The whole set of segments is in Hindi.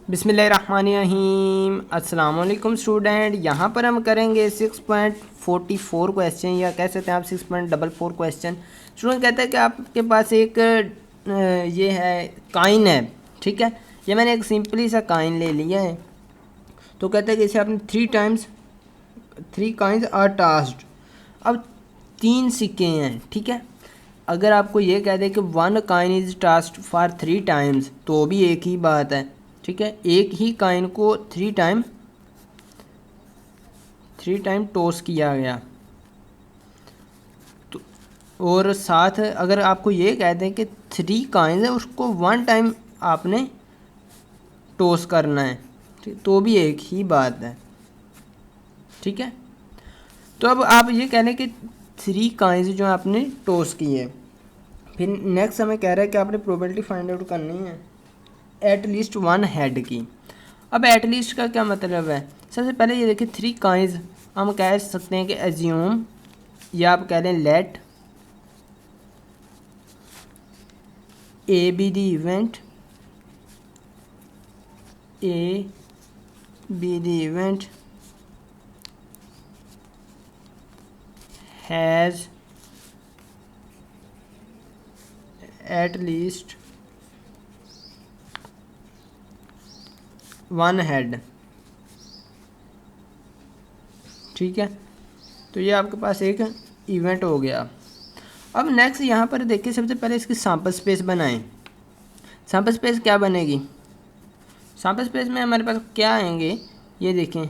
बिस्मिल्लाहिर्रहमानिर्रहीम। अस्सलाम वालेकुम स्टूडेंट। यहाँ पर हम करेंगे 6.44 क्वेश्चन, या कह सकते हैं आप 6.44 क्वेश्चन। स्टूडेंट कहता है कि आपके पास एक ये है काइन है, ठीक है। ये मैंने एक सिंपली सा काइन ले लिया है। तो कहता है कि इसे आपने 3 काइंस आर टास्ड। अब 3 सिक्के हैं, ठीक है। अगर आपको ये कह दे कि 1 coin is tossed for 3 times, तो भी एक ही बात है, ठीक है। एक ही काइन को 3 टाइम टॉस किया गया। तो और साथ अगर आपको ये कह दें कि 3 काइन्स है, उसको 1 टाइम आपने टॉस करना है, ठीक, तो भी एक ही बात है, ठीक है। तो अब आप ये कह लें कि 3 काइन्स जो आपने टॉस किए। फिर नेक्स्ट हमें कह रहा है कि आपने प्रोबेबिलिटी फाइंड आउट करनी है एट लीस्ट 1 हेड की। अब एट लीस्ट का क्या मतलब है? सबसे पहले ये देखिए 3 काइंस हम कह सकते हैं कि एज्यूम, या आप कह लें let A be the event, A be the event has at least 1 head, ठीक है। तो ये आपके पास एक इवेंट हो गया। अब नेक्स्ट यहाँ पर देखिए, सबसे पहले इसकी सैंपल स्पेस बनाएं। सैंपल स्पेस क्या बनेगी? सैंपल स्पेस में हमारे पास क्या आएंगे, ये देखें।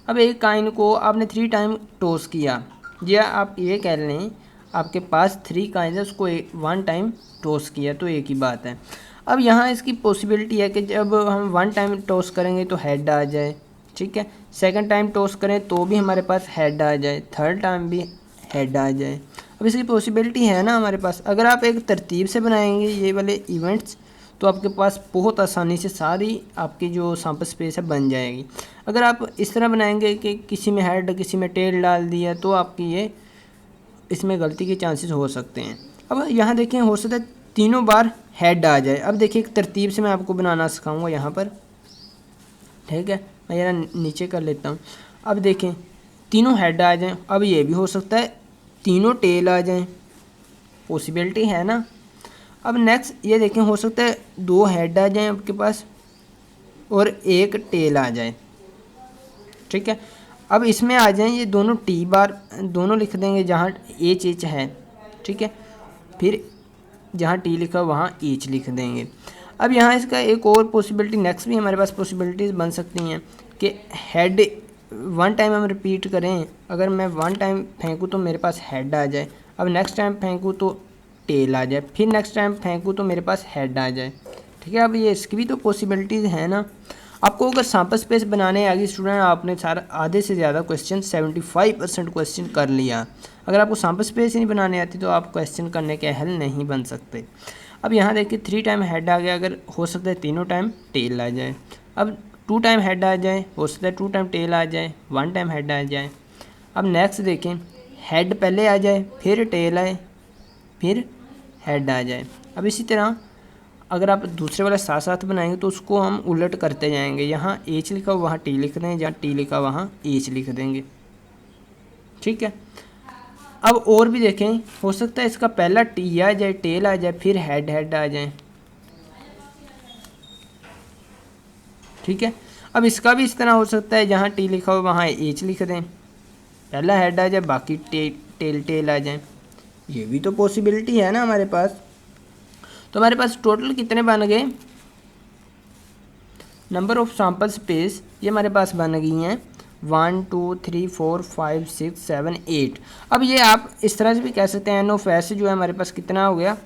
अब एक काइन को आपने 3 टाइम टॉस किया, या आप ये कह लें आपके पास 3 काइन है, उसको 1 टाइम टॉस किया, तो एक ही बात है। अब यहाँ इसकी पॉसिबिलिटी है कि जब हम 1 टाइम टॉस करेंगे तो हेड आ जाए, ठीक है। सेकंड टाइम टॉस करें तो भी हमारे पास हेड आ जाए, थर्ड टाइम भी हेड आ जाए। अब इसकी पॉसिबिलिटी है ना हमारे पास। अगर आप एक तरतीब से बनाएंगे ये वाले इवेंट्स, तो आपके पास बहुत आसानी से सारी आपकी जो सैंपल स्पेस है बन जाएगी। अगर आप इस तरह बनाएंगे कि किसी में हेड किसी में टेल डाल दिया, तो आपकी ये इसमें गलती के चांसेस हो सकते हैं। अब यहाँ देखें, हो सकता है तीनों बार हेड आ जाए। अब देखिए एक तरतीब से मैं आपको बनाना सिखाऊंगा यहाँ पर, ठीक है। मैं जरा नीचे कर लेता हूँ। अब देखें तीनों हेड आ जाएं। अब ये भी हो सकता है तीनों टेल आ जाएं, पॉसिबिलिटी है ना। अब नेक्स्ट ये देखें, हो सकता है 2 हेड आ जाएं आपके पास और 1 टेल आ जाए, ठीक है। अब इसमें आ जाएं ये दोनों टी बार, दोनों लिख देंगे जहाँ एच है, ठीक है। फिर जहाँ टी लिखा वहाँ एच लिख देंगे। अब यहाँ इसका एक और पॉसिबिलिटी, नेक्स्ट भी हमारे पास पॉसिबिलिटीज़ बन सकती हैं कि हेड 1 टाइम हम रिपीट करें। अगर मैं 1 टाइम फेंकूँ तो मेरे पास हेड आ जाए, अब नेक्स्ट टाइम फेंकूँ तो टेल आ जाए, फिर नेक्स्ट टाइम फेंकूँ तो मेरे पास हेड आ जाए, ठीक है। अब ये इसकी भी तो पॉसिबिलिटीज़ है ना। आपको अगर सैंपल स्पेस बनाने आ गई स्टूडेंट, आपने सारा आधे से ज़्यादा क्वेश्चन 75% क्वेश्चन कर लिया। अगर आपको सैंपल स्पेस ही नहीं बनाने आती तो आप क्वेश्चन करने के हल नहीं बन सकते। अब यहाँ देखिए 3 टाइम हेड आ गया, अगर हो सकता है तीनों टाइम टेल आ जाए। अब 2 टाइम हेड आ जाए, हो सकता है 2 टाइम टेल आ जाए, 1 टाइम हेड आ जाए। अब नेक्स्ट देखें, हेड पहले आ जाए, फिर टेल आए, फिर हेड आ जाए। अब इसी तरह अगर आप दूसरे वाला साथ साथ बनाएंगे तो उसको हम उलट करते जाएंगे। यहाँ एच लिखा वहाँ टी लिख दें, जहाँ टी लिखा वहाँ एच लिख देंगे, ठीक है। अब और भी देखें, हो सकता है इसका पहला टी आ जाए, टेल आ जाए, फिर हेड आ जाए, ठीक है। अब इसका भी इस तरह हो सकता है, जहाँ टी लिखा हो वहाँ एच लिख दें, पहला हेड आ जाए, बाकी टेल आ जाए। ये भी तो पॉसिबिलिटी है ना हमारे पास। तो हमारे पास टोटल कितने बन गए? नंबर ऑफ सैंपल स्पेस ये हमारे पास बन गई हैं 1 2 3 4 5 6 7 8। अब ये आप इस तरह से भी कह सकते हैं एन ऑफ एस जो है हमारे पास कितना हो गया,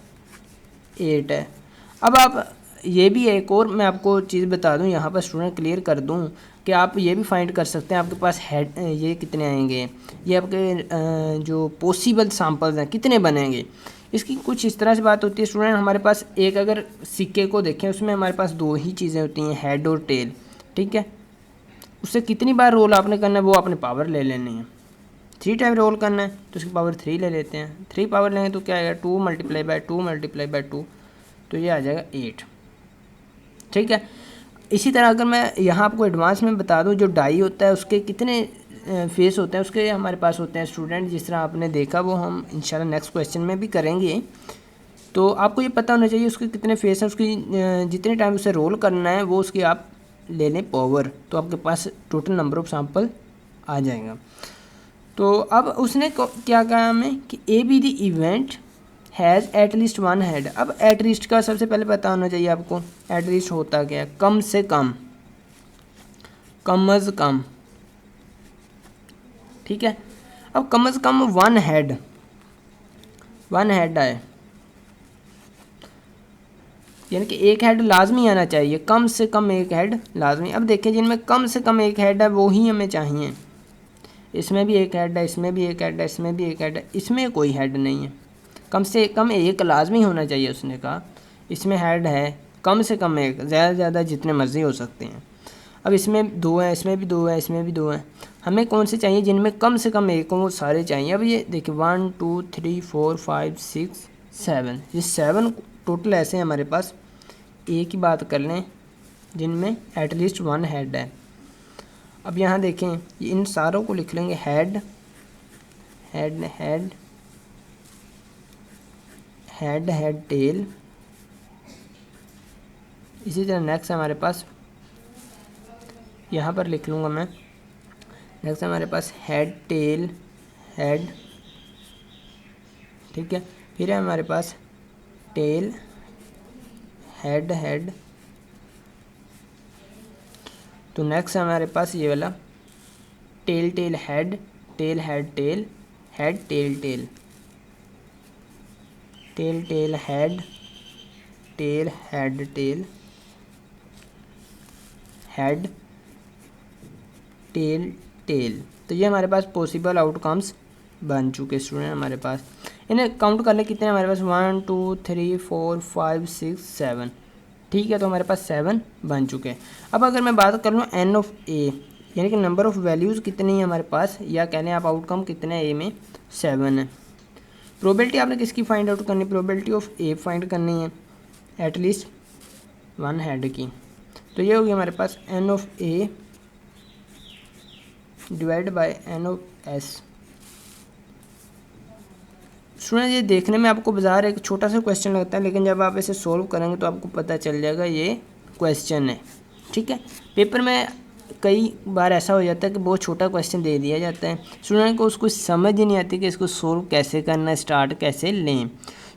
8 है। अब आप ये भी एक और मैं आपको चीज़ बता दूं, यहाँ पर स्टूडेंट क्लियर कर दूं कि आप ये भी फाइंड कर सकते हैं आपके पास हेड ये कितने आएंगे, ये आपके जो पॉसिबल सैंपल्स हैं कितने बनेंगे। इसकी कुछ इस तरह से बात होती है स्टूडेंट, हमारे पास एक अगर सिक्के को देखें उसमें हमारे पास 2 ही चीज़ें होती हैं, हेड और टेल, ठीक है। उससे कितनी बार रोल आपने करना है वो आपने पावर ले लेनी है। 3 टाइम रोल करना है तो उसकी पावर 3 ले लेते हैं। 3 पावर लेंगे तो क्या आएगा, 2 × 2 × 2 तो ये आ जाएगा 8, ठीक है। इसी तरह अगर मैं यहाँ आपको एडवांस में बता दूँ, जो डाई होता है उसके कितने फेस होते हैं उसके हमारे पास होते हैं स्टूडेंट, जिस तरह आपने देखा वो हम इंशाल्लाह नेक्स्ट क्वेश्चन में भी करेंगे। तो आपको ये पता होना चाहिए उसके कितने फेस हैं, उसकी जितने टाइम उसे रोल करना है वो उसकी आप ले लें पावर, तो आपके पास टोटल नंबर ऑफ सैंपल आ जाएगा। तो अब उसने क्या कहा हमें कि ए be the event has at least one head. अब एट लीस्ट का सबसे पहले पता होना चाहिए आपको, एट लीस्ट होता क्या है, कम से कम, कम अज़ कम, ठीक है। अब कम अज़ कम वन हेड आए, यानी कि एक हेड लाजमी आना चाहिए, कम से कम एक हेड लाजमी। अब देखिए जिनमें कम से कम एक हेड है वो ही हमें चाहिए। इसमें भी एक हेड है, इसमें भी एक हेड है, इसमें भी एक हेड है, इसमें कोई हेड नहीं है। कम से कम एक लाजमी होना चाहिए उसने कहा। इसमें हेड है कम से कम एक, ज़्यादा से ज़्यादा जितने मर्जी हो सकते हैं। अब इसमें दो हैं, इसमें भी दो हैं, इसमें भी दो हैं। हमें कौन से चाहिए, जिनमें कम से कम एक हो वो सारे चाहिए। अब ये देखिए 1 2 3 4 5 6 7, ये 7 टोटल ऐसे हैं हमारे पास। एक ही बात कर लें जिनमें एटलीस्ट वन हेड है। अब यहाँ देखें, इन सारों को लिख लेंगे head head head head head tail. इसी तरह नेक्स्ट हमारे पास, यहाँ पर लिख लूँगा मैं, नेक्स्ट हमारे पास हेड टेल हेड, ठीक है। फिर है हमारे पास टेल हेड हेड। तो नेक्स्ट हमारे पास ये वाला tail tail head, tail head tail, head tail tail, tail tail head, tail head tail, head tail tail. तो ये हमारे पास पॉसिबल आउटकम्स बन चुके स्टूडेंट हमारे पास। इन्हें काउंट कर ले कितने हमारे पास, 1 2 3 4 5 6 7, ठीक है। तो हमारे पास 7 बन चुके हैं। अब अगर मैं बात कर लूँ एन ऑफ ए, यानी कि नंबर ऑफ़ वैल्यूज़ कितनी है हमारे पास, या कह लें आप आउटकम कितने ए में 7 है। प्रोबेबिलिटी आपने किसकी फाइंड आउट करनी, प्रोबेबिलिटी ऑफ ए फाइंड करनी है, एटलीस्ट वन हेड की। तो ये होगी हमारे पास n of A divide by n of S. Student ये देखने में आपको बाजार एक छोटा सा क्वेश्चन लगता है, लेकिन जब आप इसे सोल्व करेंगे तो आपको पता चल जाएगा ये क्वेश्चन है, ठीक है। पेपर में कई बार ऐसा हो जाता है कि बहुत छोटा क्वेश्चन दे दिया जाता है, स्टूडेंट को उसको समझ ही नहीं आती कि इसको सोल्व कैसे करना, स्टार्ट कैसे लें।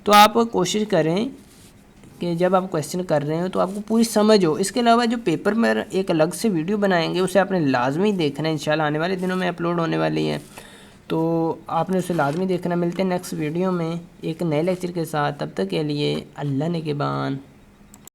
तो आप कोशिश करें कि जब आप क्वेश्चन कर रहे हो तो आपको पूरी समझ हो। इसके अलावा जो पेपर में एक अलग से वीडियो बनाएंगे उसे आपने लाजमी देखना है, इंशाल्लाह आने वाले दिनों में अपलोड होने वाली है, तो आपने उसे लाजमी देखना। मिलते हैं नेक्स्ट वीडियो में एक नए लेक्चर के साथ, तब तक के लिए अल्लाह निगहबान।